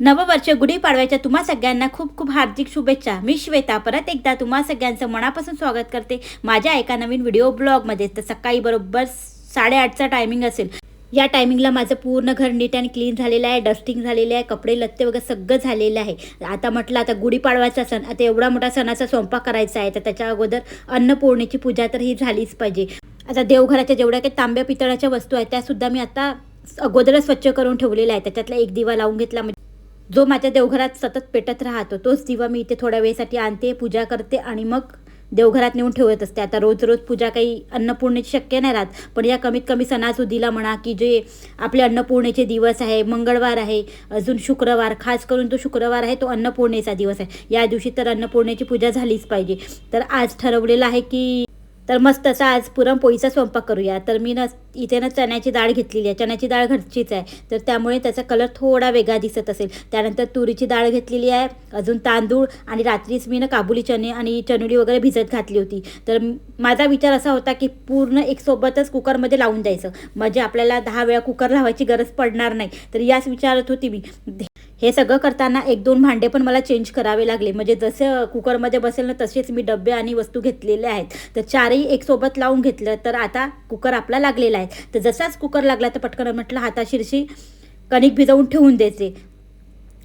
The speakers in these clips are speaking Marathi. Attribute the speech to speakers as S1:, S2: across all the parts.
S1: नववर्ष गुढीपाडव्याच्या तुम्हा सगळ्यांना खूप खूप हार्दिक शुभेच्छा. मी श्वेता परत एकदा तुम्हा सगळ्यांचं मनापासून स्वागत करते माझ्या एका नवीन व्हिडिओ ब्लॉगमध्ये. तर सकाळी बरोबर 8:30चा टायमिंग असेल. या टायमिंगला माझं पूर्ण घर नीट आणि क्लीन झालेलं आहे, डस्टिंग झालेलं आहे, कपडे लत्ते वगैरे सगळं झालेलं आहे. आता म्हटलं आता गुढीपाडव्याचा सण, आता एवढा मोठा सणाचा स्वयंपाक करायचा आहे, तर त्याच्या अगोदर अन्नपूर्णेची पूजा तर ही झालीच पाहिजे. आता देवघराच्या जेवढ्या काही तांब्या पितळाच्या वस्तू आहेत त्यासुद्धा मी आता अगोदरच स्वच्छ करून ठेवलेल्या आहेत. त्याच्यातला एक दिवा लावून घेतला, जो माझ्या देवघरात सतत पेटत राहतो तोच दिवा मी इथे थोड्या वेळेसाठी आणते, पूजा करते आणि मग देवघरात नेऊन ठेवत असते. आता रोज रोज पूजा काही अन्नपूर्णेची शक्य नाही राहत, पण या कमीत कमी सणासुदीला म्हणा की जे आपले अन्नपूर्णेचे दिवस आहे, मंगळवार आहे, अजून शुक्रवार, खास करून तो शुक्रवार आहे तो अन्नपूर्णेचा दिवस आहे. या दिवशी तर अन्नपूर्णेची पूजा झालीच पाहिजे. तर आज ठरवलेलं आहे की तर मस्त असा आज पुरणपोळीचा स्वयंपाक करूया. तर मी इथे चण्याची डाळ घेतलेली आहे. चण्याची डाळ घरचीच आहे, तर त्यामुळे त्याचा कलर थोडा वेगळा दिसत असेल. त्यानंतर तुरीची डाळ घेतलेली आहे, अजून तांदूळ, आणि रात्रीच मी काबुली चणे आणि चणुली वगैरे भिजत घातली होती. तर माझा विचार असा होता की पूर्ण एक सोबतच कुकरमध्ये लावून द्यायचं, म्हणजे आपल्याला 10 वेळा कुकर लावायची गरज पडणार नाही. तर याच विचारत होती मी. हे सगळं करताना 1-2 भांडे पण मला चेंज करावे लागले, म्हणजे जसं कुकरमध्ये बसेल ना तसेच मी डबे आणि वस्तू घेतलेले आहेत. तर चारही एक सोबत लावून घेतलं, तर आता कुकर आपला लागलेला आहे. तर जसाच कुकर लागला तर पटकन म्हटलं हाताशीरशी कणिक भिजवून ठेवून द्यायचे.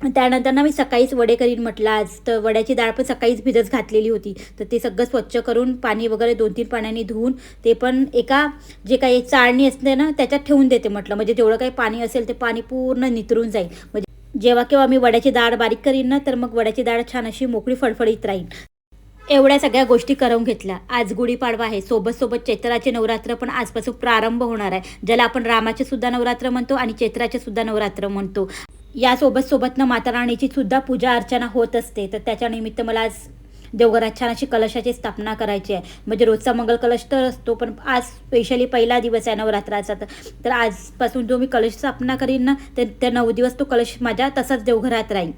S1: त्यानंतर मी सकाळीच वडे करीन म्हटलं आज. तर वड्याची डाळ पण सकाळीच भिजत घातलेली होती, तर ते सगळं स्वच्छ करून पाणी वगैरे 2-3 पाण्याने धुवून ते पण एका जे काही चाळणी असते ना त्याच्यात ठेवून देते म्हटलं, म्हणजे जेवढं काही पाणी असेल ते पाणी पूर्ण नितरून जाईल. म्हणजे जेव्हा केव्हा मी वड्याची डाळ बारीक करीन ना, तर मग वड्याची डाळ छान अशी मोकळी फडफडीत राहील. एवढ्या सगळ्या गोष्टी करून घेतल्या. आज गुढीपाडवा आहे, सोबत सोबत चैत्राचे नवरात्र पण आजपासून प्रारंभ होणार आहे, ज्याला आपण रामाचे सुद्धा नवरात्र म्हणतो आणि चैत्राचे सुद्धा नवरात्र म्हणतो. यासोबत सोबत माता राणीची सुद्धा पूजा अर्चना होत असते. तर त्याच्या निमित्त मला आज देवघरात छान अशी कलशाची स्थापना करायची आहे. म्हणजे रोजचा मंगल कलश तर असतो, पण आज स्पेशली पहिला दिवस आहे नवरात्राचा. तर आजपासून जो मी कलश स्थापना करीन ना, तर 9 दिवस तो कलश माझ्या तसाच देवघरात राहील.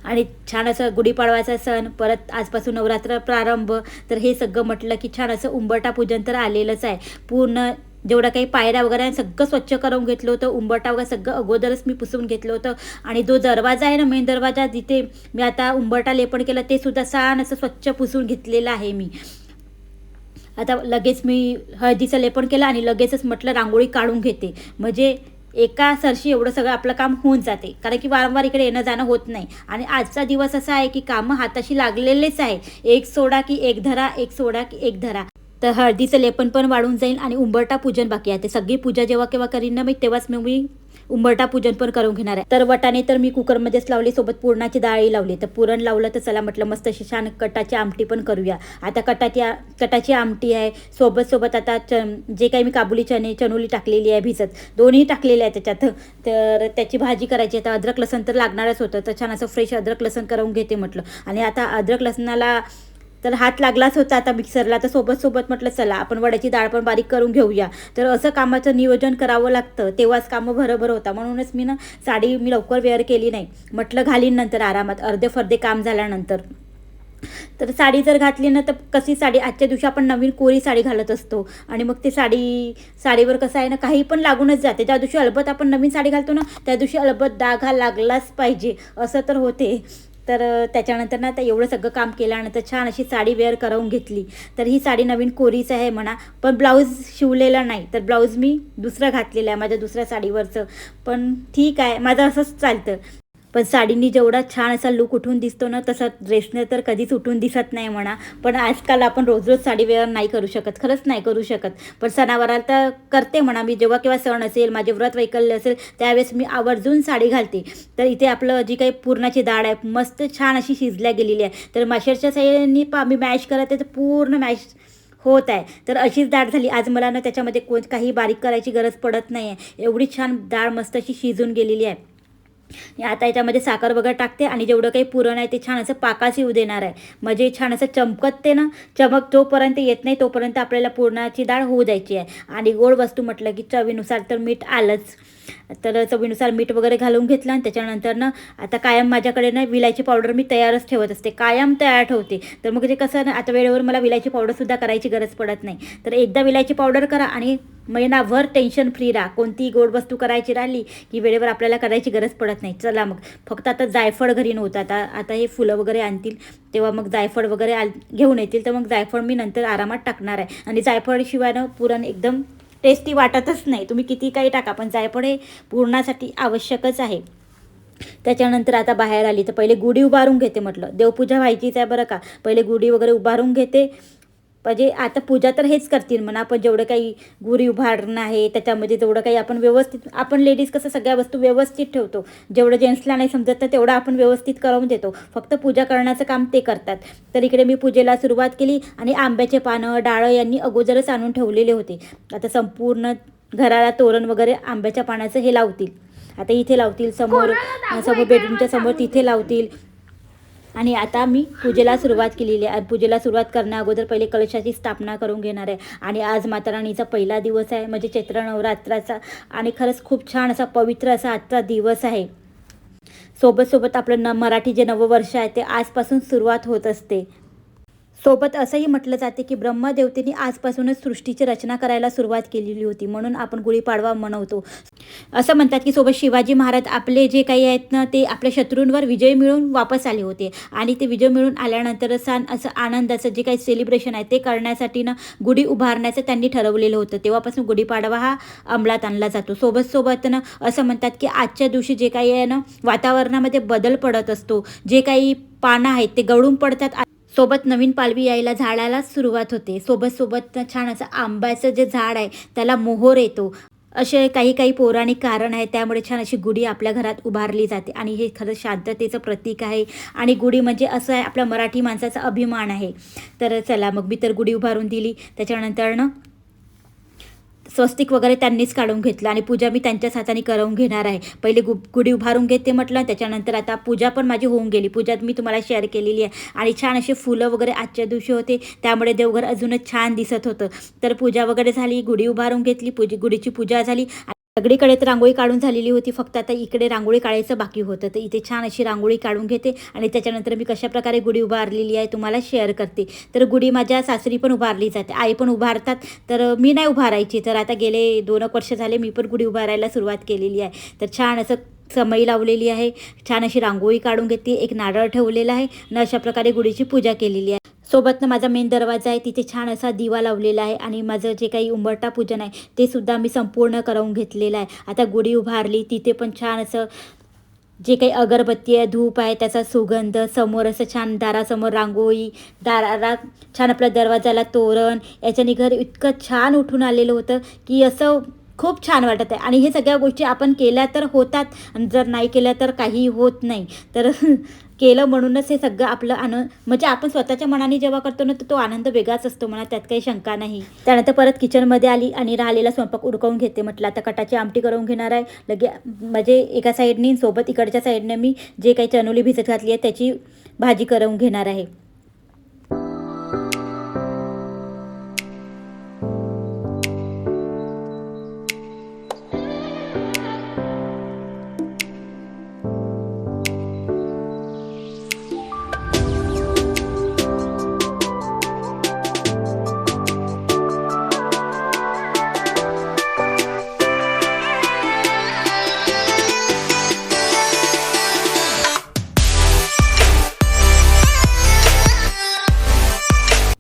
S1: आणि छान असं गुढीपाडवाचा सण, परत आजपासून नवरात्र प्रारंभ. तर हे सगळं म्हटलं की छान असं उंबरठा पूजन तर आलेलंच आहे. पूर्ण जेवढं काही पायऱ्या वगैरे सगळं स्वच्छ करून घेतलं होतं. उंबरठा वगैरे सगळं अगोदरच मी पुसून घेतलं होतं. आणि जो दरवाजा आहे ना, मेन दरवाजा, जिथे मी आता उंबरठा लेपन केलं ते सुद्धा छान असं स्वच्छ पुसून घेतलेलं आहे मी. आता लगेच मी हळदीचं लेपन केलं आणि लगेचच म्हटलं रांगोळी काढून घेते, म्हणजे एका सरशी एवढं सगळं आपलं काम होऊन जाते. कारण की वारंवार इकडे येणं जाणं होत नाही. आणि आजचा दिवस असा आहे की कामं हाताशी लागलेलेच आहे. एक सोडा की एक धरा, एक सोडा की एक धरा. तर हळदीचं लेपन पण वाढून जाईल आणि उंबरठा पूजन बाकी आहे. ते सगळी पूजा जेव्हा केव्हा करीन ना मी, तेव्हाच मी उंबरठा पूजन पण करून घेणार आहे. तर वटाणे तर मी कुकरमध्येच लावली, सोबत पुरणाची डाळी लावली. तर पुरण लावलं तर चला म्हटलं मस्त अशी छान कटाची आमटी पण करूया. आता कटाची आमटी आहे, सोबत आता जे काही मी काबुली चणुली टाकलेली आहे भिजत, दोन्ही टाकलेले आहे त्याच्यात. तर त्याची भाजी करायची. आता अद्रक लसण तर लागणारच होतं, तर छान असं फ्रेश अद्रक लसण करून घेते म्हटलं. आणि आता अद्रक लसणाला तर हात लागलाच होता आता मिक्सरला, तर सोबत म्हटलं चला आपण वड्याची डाळ पण बारीक करून घेऊया. तर असं कामाचं नियोजन करावं लागतं, तेव्हाच कामं भरभर होता. म्हणूनच मी साडी लवकर वेअर केली नाही, म्हटलं घालीन नंतर आरामात अर्धे काम झाल्यानंतर. तर साडी जर घातली ना, तर कशी साडी आजच्या दिवशी आपण नवीन कोरी साडी घालत असतो, आणि मग ते साडीवर कसं आहे ना, काही पण लागूनच जाते. ज्या दिवशी अलबत आपण नवीन साडी घालतो ना, त्या दिवशी अलबत डाग हा लागलाच पाहिजे, असं तर होते. तर त्याच्यानंतर ना आता एवढं सगळं काम केल्यानंतर छान अशी साडी वेअर करून घेतली. तर ही साडी नवीन कोरीच आहे म्हणा, पण ब्लाऊज शिवलेला नाही. तर ब्लाऊज मी दुसरं घातलेलं आहे माझ्या दुसऱ्या साडीवरचं, पण ठीक आहे, माझं असंच चालतं. पण साडीनी जेवढा छान असा लूक उठून दिसतो ना, तसा ड्रेसने तर कधीच उठून दिसत नाही म्हणा. पण आजकाल आपण रोज साडी वेअर नाही करू शकत, खरंच नाही करू शकत. पण सणावाराला तर करते म्हणा मी. जेव्हा केव्हा सण असेल, माझे व्रत वैकल्य असेल, त्यावेळेस मी आवर्जून साडी घालते. तर इथे आपलं जी काही पुरणाची डाळ आहे मस्त छान अशी शिजल्या गेलेली आहे. तर माशेरच्या साईडनी मी मॅश करते, तर पूर्ण मॅश होत आहे. तर अशीच डाळ झाली आज मला ना, त्याच्यामध्ये काही बारीक करायची गरज पडत नाही आहे. एवढी छान डाळ मस्त अशी शिजून गेलेली आहे. आता याच्यामध्ये साखर वगैरे टाकते आणि जेवढं काही पुरण आहे ते छान असं पाकास येऊ देणार आहे, म्हणजे छान असं चमकते ना. चमक जोपर्यंत येत नाही तोपर्यंत आपल्याला पुरणाची डाळ होऊ द्यायची आहे. आणि गोड वस्तू म्हटलं की चवीनुसार तर मीठ आलंच. तर चवीनुसार मीठ वगैरे घालून घेतलं. आणि त्याच्यानंतर ना आता कायम माझ्याकडे ना विलायची पावडर मी तयारच ठेवत असते, कायम तयार ठेवते. तर मग ते कसं ना, आता वेळेवर मला विलायची पावडरसुद्धा करायची गरज पडत नाही. तर एकदा विलायची पावडर करा आणि महिनाभर टेन्शन फ्री राहा. कोणतीही गोड वस्तू करायची राहिली की वेळेवर आपल्याला करायची गरज पडत नाही. चला मग फक्त आता जायफळ घरी नव्हतं, आता हे फुलं वगैरे आणतील तेव्हा मग जायफळ वगैरे घेऊन येतील, तर मग जायफळ मी नंतर आरामात टाकणार आहे. आणि जायफळशिवायनं पुरण एकदम टेस्टी वाटतच नाही. तुम्ही किती काही टाका, पण जायफळ हे पुरणासाठी आवश्यकच आहे. त्याच्यानंतर आता बाहेर आली तर पहिले गुढी उभारून घेते. म्हटलं देवपूजा व्हायचीच आहे बरं का, पहिले गुढी वगैरे उभारून घेते. म्हणजे आता पूजा तर हेच करतील म्हणा, पण जेवढं काही गुढी उभारणं आहे त्याच्यामध्ये तेवढं काही आपण व्यवस्थित, आपण लेडीज कसं सगळ्या वस्तू व्यवस्थित ठेवतो. जेवढं जेंट्सला नाही समजत तर तेवढं आपण व्यवस्थित करून देतो, फक्त पूजा करण्याचं काम ते करतात. तर इकडे मी पूजेला सुरुवात केली आणि आंब्याचे पानं डाळं यांनी अगोदरच आणून ठेवलेले होते. आता संपूर्ण घराला तोरण वगैरे आंब्याच्या पानाचं हे लावतील. आता इथे लावतील, समोर बेडरूमच्या समोर तिथे लावतील. आणि आता मी पूजेला सुरुवात केलेली आहे. पूजेला सुरुवात करण्या अगोदर पहिले कलशाची स्थापना करून घेणार आहे. आणि आज माता राणीचा पहिला दिवस आहे, म्हणजे चैत्र नवरात्राचा, आणि खरंच खूप छान असा पवित्र असा आजचा दिवस आहे. सोबत आपलं मराठी जे नववर्ष आहे ते आजपासून सुरुवात होत असते. सोबत असंही म्हटलं जाते की ब्रह्मदेवतेने आजपासूनच सृष्टीची रचना करायला सुरुवात केलेली होती, म्हणून आपण गुढीपाडवा मनवतो. असं म्हणतात की सोबत शिवाजी महाराज आपले जे काही आहेत ना ते आपल्या शत्रूंवर विजय मिळवून वापस आले होते. आणि ते विजय मिळून आल्यानंतर असं आनंदाचं जे काही सेलिब्रेशन आहे ते करण्यासाठी ना गुढी उभारण्याचं त्यांनी ठरवलेलं होतं. तेव्हापासून गुढीपाडवा हा अंमलात आणला जातो. सोबत ना असं म्हणतात की आजच्या दिवशी जे काही आहे ना वातावरणामध्ये बदल पडत असतो, जे काही पानं आहेत ते गळून पडतात. सोबत नवीन पालवी यायला झाडाला सुरुवात होते. सोबत छान असं आंब्याचं जे झाड आहे त्याला मोहोर येतो. असे काही पौराणिक कारण आहे, त्यामुळे छान अशी गुढी आपल्या घरात उभारली जाते. आणि हे खरंच शांततेचं प्रतीक आहे. आणि गुढी म्हणजे असं आहे, आपल्या मराठी माणसाचा अभिमान आहे. तर चला मग मी तर गुढी उभारून दिली. त्याच्यानंतर ना स्वस्तिक वगैरे त्यांनीच काढून घेतलं आणि पूजा मी त्यांच्याच हाताने करून घेणार आहे. पहिले गुढी उभारून घेते म्हटलं, त्याच्यानंतर आता पूजा पण माझी होऊन गेली. पूजा मी तुम्हाला शेअर केलेली आहे. आणि छान असे फुलं वगैरे आजच्या दिवशी होते, त्यामुळे देवघर अजूनच छान दिसत होतं. तर पूजा वगैरे झाली, गुढी उभारून घेतली, गुढीची पूजा झाली. सगळीकडे तर रांगोळी काढून झालेली होती, फक्त आता इकडे रांगोळी काढायचं बाकी होतं. तर इथे छान अशी रांगोळी काढून घेते आणि त्याच्यानंतर मी कशाप्रकारे गुढी उभारलेली आहे तुम्हाला शेअर करते. तर गुढी माझ्या सासरी पण उभारली जाते, आई पण उभारतात, तर मी नाही उभारायची. तर आता गेले 2 वर्ष झाले मी पण गुढी उभारायला सुरुवात केलेली आहे. तर छान असं समई लावलेली आहे, छान अशी रांगोळी काढून घेते, एक नारळ ठेवलेला आहे आणि अशा प्रकारे गुढीची पूजा केलेली आहे. सोबतनं माझा मेन दरवाजा आहे, तिथे छान असा दिवा लावलेला आहे. आणि माझं जे काही उंबरठा पूजन आहे ते सुद्धा मी संपूर्ण करून घेतलेलं आहे. आता गुढी उभारली, तिथे पण छान असं जे काही अगरबत्ती आहे, धूप आहे, त्याचा सुगंध, समोर असं छान दारासमोर रांगोळी, दारात छान आपल्या दरवाजाला तोरण, याच्याने घर इतकं छान उठून आलेलं होतं की असं खूप छान वाटत आहे. आणि हे सगळ्या गोष्टी आपण केल्या तर होतात, आणि जर नाही केल्या तर काही होत नाही. तर केलं म्हणूनच हे सगळं आपलं म्हणजे आपण स्वतःच्या मनाने जेव्हा करतो ना तर तो आनंद वेगळाच असतो म्हणा, त्यात काही शंका नाही. त्यानंतर परत किचनमध्ये आली आणि राहिलेला स्वयंपाक उरकवून घेते. म्हटलं आता कटाची आमटी करून घेणार आहे लगे, म्हणजे एका साईडनी सोबत इकडच्या साईडने मी जे काही चणोली भिजत घातली आहे त्याची भाजी करून घेणार आहे.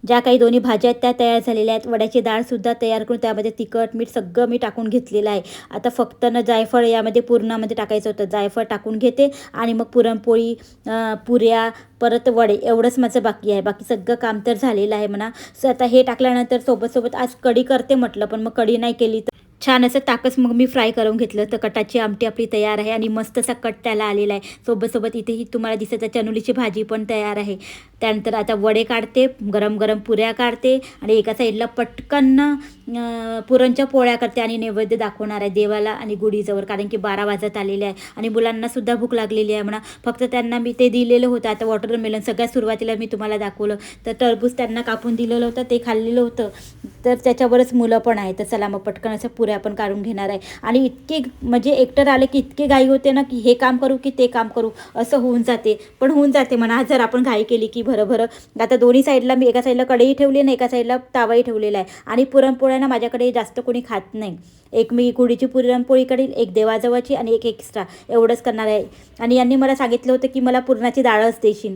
S1: ज्या काही दोन्ही भाज्या आहेत त्या तयार झालेल्या आहेत. वड्याची डाळसुद्धा तयार करून त्यामध्ये तिखट मीठ सगळं मी टाकून घेतलेलं आहे. आता फक्त ना जायफळ यामध्ये पुरणामध्ये टाकायचं होतं, जायफळ टाकून घेते आणि मग पुरणपोळी, पुऱ्या, परत वडे एवढंच माझं बाकी आहे. बाकी सगळं काम तर झालेलं आहे म्हणा. आता हे टाकल्यानंतर सोबत आज कढी करते म्हटलं, पण मग कढी नाही केली तर छान असं ताकच मग मी फ्राय करून घेतलं. तर कटाची आमटी आपली तयार आहे आणि मस्त असा कट त्याला आलेला आहे. सोबत इथेही तुम्हाला दिसत आहे चनुलीची भाजी पण तयार आहे. त्यानंतर आता वडे काढते, गरम पुऱ्या काढते आणि एका साईडला पटकन पुरणच्या पोळ्या करते आणि नैवेद्य दाखवणार आहे देवाला आणि गुढीजवळ, कारण की 12 वाजत आलेले आहे आणि मुलांनासुद्धा भूक लागलेली आहे म्हणा. फक्त त्यांना मी ते दिलेलं होतं. आता वॉटरमेलन सगळ्यात सुरुवातीला मी तुम्हाला दाखवलं, तर टरबूज त्यांना कापून दिलेलं होतं, ते खाल्लेलं होतं, तर त्याच्यावरच मुलं पण आहे. तर चला मग पटकन असं पुऱ्या पुऱ्या पण काढून घेणार आहे. आणि इतके म्हणजे एकटर आले की इतके घाई होते ना की हे काम करू की ते काम करू असं होऊन जाते. पण होऊन जाते म्हणा जर आपण घाई केली की भरभर. आता दोन्ही साईडला मी एका साईडला कढई ठेवली आणि एका साईडला तावाही ठेवलेला आहे. आणि पुरणपोळ्या ना माझ्याकडे जास्त कोणी खात नाही. एक मी गुढीची पुरणपोळी करेल, एक देवाजवळची आणि एक एक्स्ट्रा एवढंच करणार आहे. आणि यांनी मला सांगितलं होतं की मला पुरणाची डाळच देशील,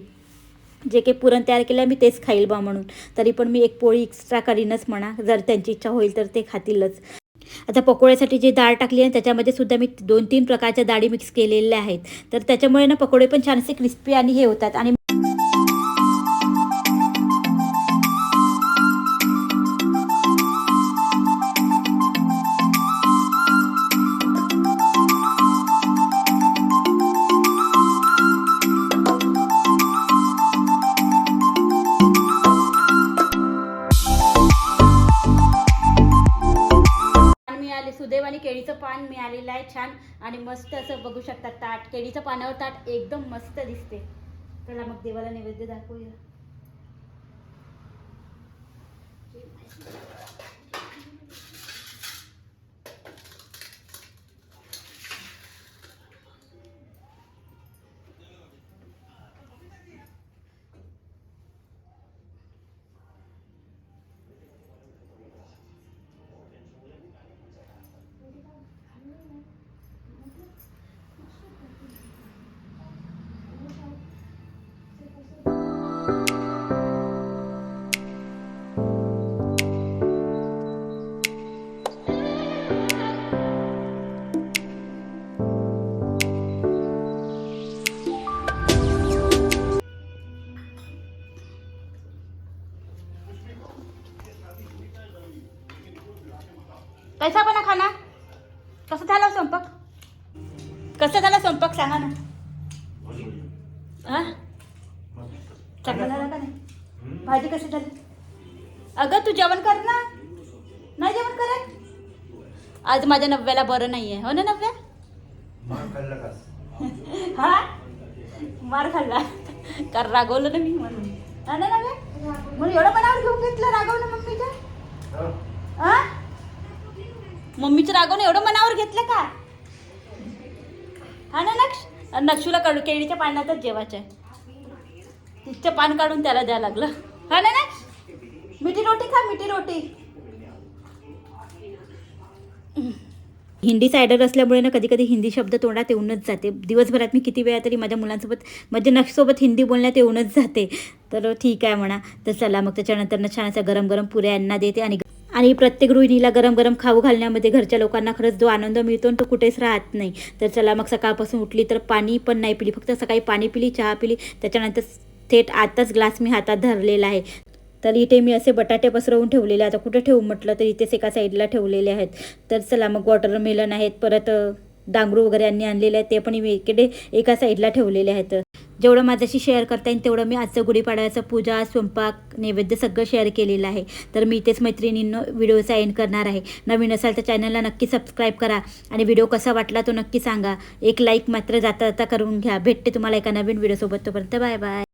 S1: जे काही पुरण तयार केलं मी तेच खाईल बा म्हणून. तरी पण मी एक पोळी एक्स्ट्रा करीनच म्हणा, जर त्यांची इच्छा होईल तर ते खातीलच. आता पकोड्यासाठी जे डाळ टाकली आहे त्याच्यामध्ये सुद्धा मी 2-3 प्रकारच्या डाळी मिक्स केलेल्या आहेत. तर त्याच्यामुळे ना पकोडे पण छानसे क्रिस्पी आणि हे होतात. आणि सुदैव आणि केळीचं पान मिळालेलं आहे छान. आणि मस्त असं बघू शकता ताट, केळीचं पानावर ताट एकदम मस्त दिसते. चला मग देवाला नैवेद्य दाखवूया. कैसा बना खाना? कसं झाला स्वयंपाक? कसं झाला स्वयंपाक सांगा ना. चांगला झाला का नाही? भाजी कशी झाली? अगं तू जेवण कर ना. नाही जेवण करत? आज माझ्या नव्याला बरं नाही आहे, हो ना नव्या? हा मार खाल्ला कारण रागवलं ना मी म्हणून. ना नव्या म्हणून एवढं मनावर घेऊन घेतलं रागवलं मम्मीच्या. मम्मीचं रागवून एवढं मनावर घेतलं का? हा ना नक्षूला केळीच्या पानातच जेवायचं आहे. तिचं पान काढून त्याला द्यायला लागलं. हा ना मिठी रोटी खा, मिठी रोटी. हिंदी सायडर असल्यामुळे ना कधी कधी हिंदी शब्द तोंडात येऊनच जाते. दिवसभरात मी किती वेळा तरी माझ्या मुलांसोबत म्हणजे नक्षसोबत हिंदी बोलण्यात येऊनच जाते. तर ठीक आहे म्हणा. तर चला मग त्याच्यानंतर ना छान असं गरम गरम पुऱ्या यांना देते. आणि प्रत्येक गृहिणीला गरम गरम खाऊ घालण्यामध्ये घरच्या लोकांना खरंच जो आनंद मिळतो तो कुठेच राहत नाही. तर चला मग सकाळपासून उठली तर पाणी पण नाही पिली, फक्त सकाळी पाणी पिली, चहा पिली. त्याच्यानंतर थेट आताच ग्लास मी हातात धरलेला आहे. तर इथे मी असे बटाटे पसरवून ठेवलेले. आता कुठं ठेवू म्हटलं तर इथेच एका साईडला ठेवलेले आहेत. तर चला मग वॉटरमेलन आहेत, परत डांगरू वगैरे यांनी आणलेले आहेत, ते पण मी इकडे एका साईडला ठेवलेले आहेत. जेवढं माझ्याशी शेअर करता येईल तेवढं मी आजचं गुढीपाडव्याचं पूजा, स्वयंपाक, नैवेद्य सगळं शेअर केलेलं आहे. तर मी इथेच मैत्रिणींनो व्हिडिओचा एंड करणार आहे. नवीन असाल तर चॅनलला नक्की सबस्क्राईब करा आणि व्हिडिओ कसा वाटला तो नक्की सांगा. एक लाईक मात्र जाता जाता करून घ्या. भेटते तुम्हाला एका नवीन व्हिडिओसोबत. तोपर्यंत बाय बाय.